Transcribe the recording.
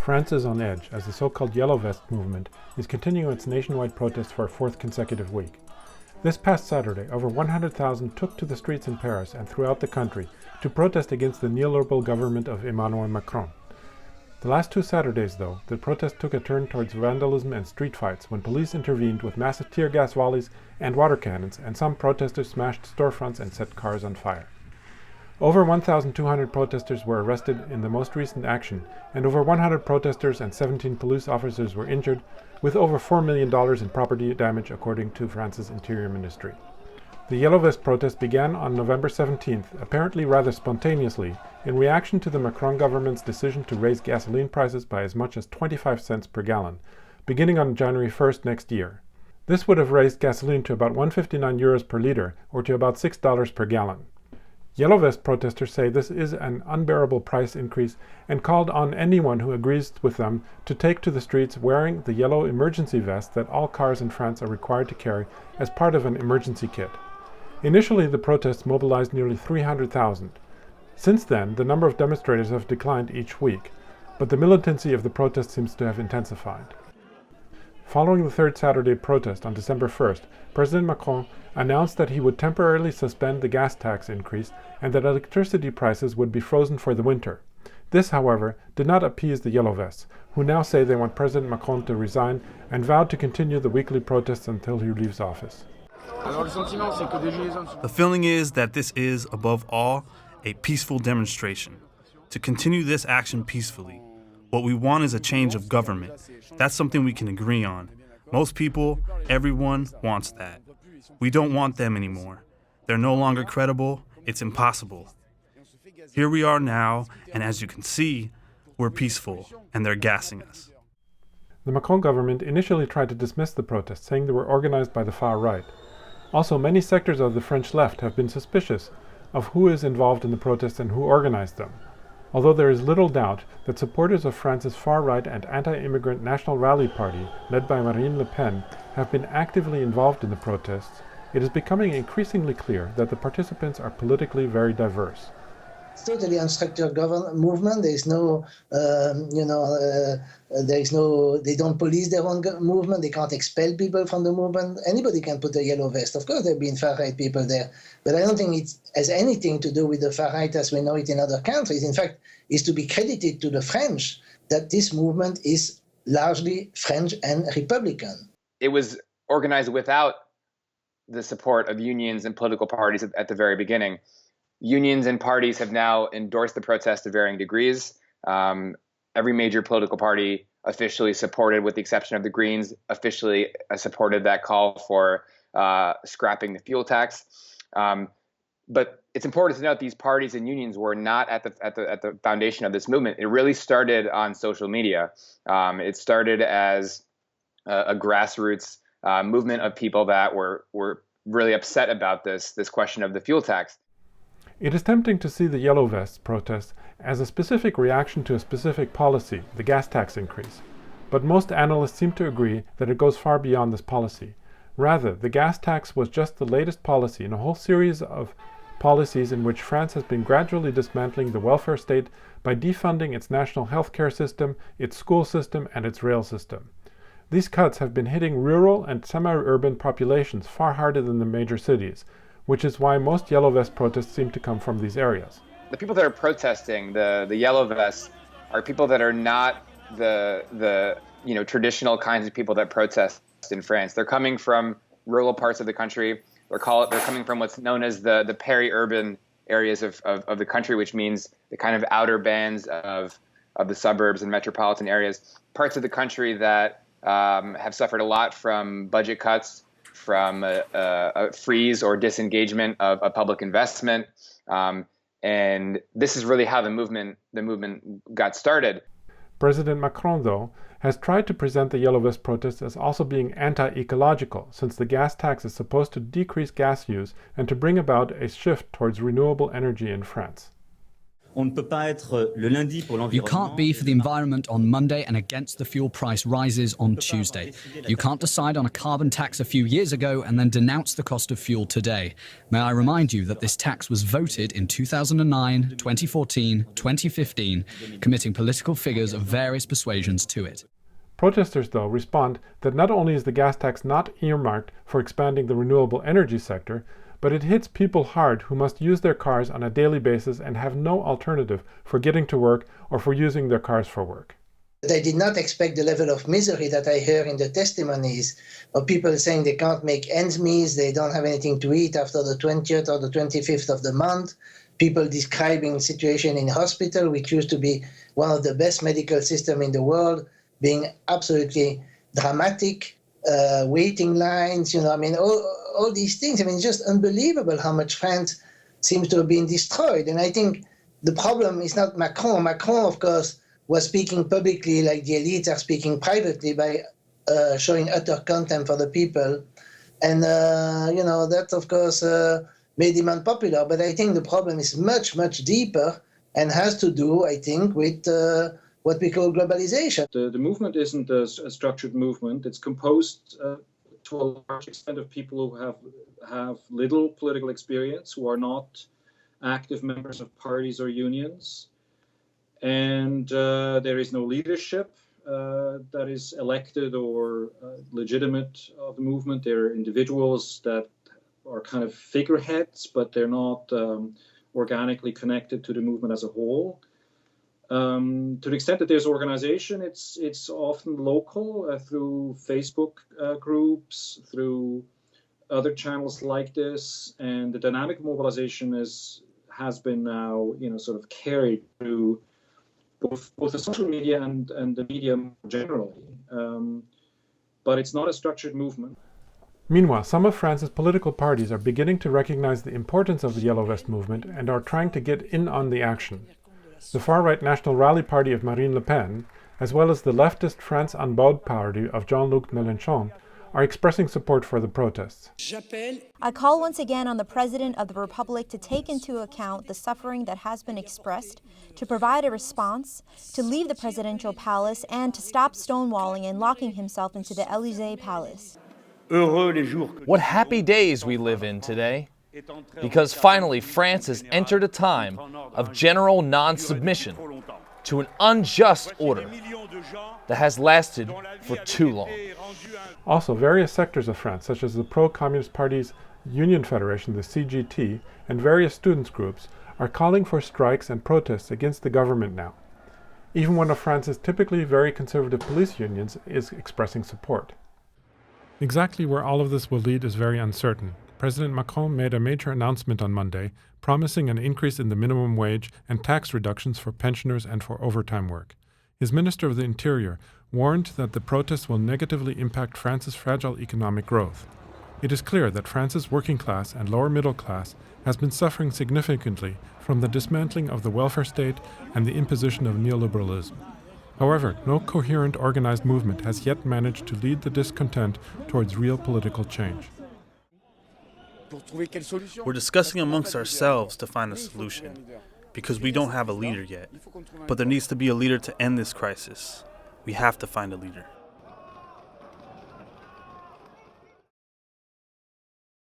France is on edge as the so-called Yellow Vest movement is continuing its nationwide protest for a fourth consecutive week. This past Saturday, over 100,000 took to the streets in Paris and throughout the country to protest against the neoliberal government of Emmanuel Macron. The last two Saturdays, though, the protest took a turn towards vandalism and street fights when police intervened with massive tear gas volleys and water cannons, and some protesters smashed storefronts and set cars on fire. Over 1,200 protesters were arrested in the most recent action, and over 100 protesters and 17 police officers were injured, with over $4 million in property damage according to France's Interior Ministry. The Yellow Vest protest began on November 17th, apparently rather spontaneously, in reaction to the Macron government's decision to raise gasoline prices by as much as 25 cents per gallon, beginning on January 1st next year. This would have raised gasoline to about €159 per litre, or to about $6 per gallon. Yellow Vest protesters say this is an unbearable price increase and called on anyone who agrees with them to take to the streets wearing the yellow emergency vest that all cars in France are required to carry as part of an emergency kit. Initially, the protests mobilized nearly 300,000. Since then, the number of demonstrators have declined each week, but the militancy of the protest seems to have intensified. Following the third Saturday protest on December 1st, President Macron announced that he would temporarily suspend the gas tax increase and that electricity prices would be frozen for the winter. This, however, did not appease the Yellow Vests, who now say they want President Macron to resign and vowed to continue the weekly protests until he leaves office. The feeling is that this is, above all, a peaceful demonstration. To continue this action peacefully, what we want is a change of government. That's something we can agree on. Most people, everyone, wants that. We don't want them anymore. They're no longer credible. It's impossible. Here we are now, and as you can see, we're peaceful, and they're gassing us. The Macron government initially tried to dismiss the protests, saying they were organized by the far right. Also, many sectors of the French left have been suspicious of who is involved in the protests and who organized them. Although there is little doubt that supporters of France's far-right and anti-immigrant National Rally Party, led by Marine Le Pen, have been actively involved in the protests, it is becoming increasingly clear that the participants are politically very diverse. It's totally unstructured movement. There is no, they don't police their own movement. They can't expel people from the movement. Anybody can put a yellow vest. Of course, there have been far-right people there. But I don't think it has anything to do with the far-right as we know it in other countries. In fact, it's to be credited to the French that this movement is largely French and Republican. It was organized without the support of unions and political parties at the very beginning. Unions and parties have now endorsed the protest to varying degrees. Every major political party officially supported, with the exception of the Greens, officially supported that call for scrapping the fuel tax. But it's important to note these parties and unions were not at the foundation of this movement. It really started on social media. It started as a grassroots movement of people that were really upset about this question of the fuel tax. It is tempting to see the Yellow Vests protest as a specific reaction to a specific policy, the gas tax increase. But most analysts seem to agree that it goes far beyond this policy. Rather, the gas tax was just the latest policy in a whole series of policies in which France has been gradually dismantling the welfare state by defunding its national healthcare system, its school system, and its rail system. These cuts have been hitting rural and semi-urban populations far harder than the major cities, which is why most Yellow Vest protests seem to come from these areas. The people that are protesting, the Yellow Vests, are people that are not the traditional kinds of people that protest in France. They're coming from rural parts of the country. They're coming from what's known as the peri-urban areas of the country, which means the kind of outer bands of the suburbs and metropolitan areas, parts of the country that have suffered a lot from budget cuts, from a freeze or disengagement of public investment. And this is really how the movement got started. President Macron, though, has tried to present the Yellow Vest protests as also being anti-ecological, since the gas tax is supposed to decrease gas use and to bring about a shift towards renewable energy in France. You can't be for the environment on Monday and against the fuel price rises on Tuesday. You can't decide on a carbon tax a few years ago and then denounce the cost of fuel today. May I remind you that this tax was voted in 2009, 2014, 2015, committing political figures of various persuasions to it. Protesters, though, respond that not only is the gas tax not earmarked for expanding the renewable energy sector, but it hits people hard who must use their cars on a daily basis and have no alternative for getting to work or for using their cars for work. I did not expect the level of misery that I heard in the testimonies of people saying they can't make ends meet, they don't have anything to eat after the 20th or the 25th of the month. People describing the situation in hospital, which used to be one of the best medical systems in the world, being absolutely dramatic. Waiting lines, all these things. It's just unbelievable how much France seems to have been destroyed. And I think the problem is not Macron. Macron, of course, was speaking publicly like the elites are speaking privately by showing utter contempt for the people. And, that, of course, made him unpopular. But I think the problem is much, much deeper and has to do, I think, with what we call globalization. The movement isn't a structured movement. It's composed to a large extent of people who have little political experience, who are not active members of parties or unions. And there is no leadership that is elected or legitimate of the movement. There are individuals that are kind of figureheads, but they're not organically connected to the movement as a whole. To the extent that there's organization, it's often local through Facebook groups, through other channels like this, and the dynamic mobilization has been now sort of carried through both the social media and the media more generally. But it's not a structured movement. Meanwhile, some of France's political parties are beginning to recognize the importance of the Yellow Vest movement and are trying to get in on the action. The far-right National Rally Party of Marine Le Pen, as well as the leftist France En Baude party of Jean-Luc Mélenchon, are expressing support for the protests. I call once again on the President of the Republic to take into account the suffering that has been expressed, to provide a response, to leave the presidential palace, and to stop stonewalling and locking himself into the Élysée Palace. What happy days we live in today, because finally France has entered a time of general non-submission to an unjust order that has lasted for too long. Also, various sectors of France, such as the pro-Communist Party's Union Federation, the CGT, and various students' groups, are calling for strikes and protests against the government now. Even one of France's typically very conservative police unions is expressing support. Exactly where all of this will lead is very uncertain. President Macron made a major announcement on Monday, promising an increase in the minimum wage and tax reductions for pensioners and for overtime work. His Minister of the Interior warned that the protests will negatively impact France's fragile economic growth. It is clear that France's working class and lower middle class has been suffering significantly from the dismantling of the welfare state and the imposition of neoliberalism. However, no coherent organized movement has yet managed to lead the discontent towards real political change. We're discussing amongst ourselves to find a solution, because we don't have a leader yet. But there needs to be a leader to end this crisis. We have to find a leader.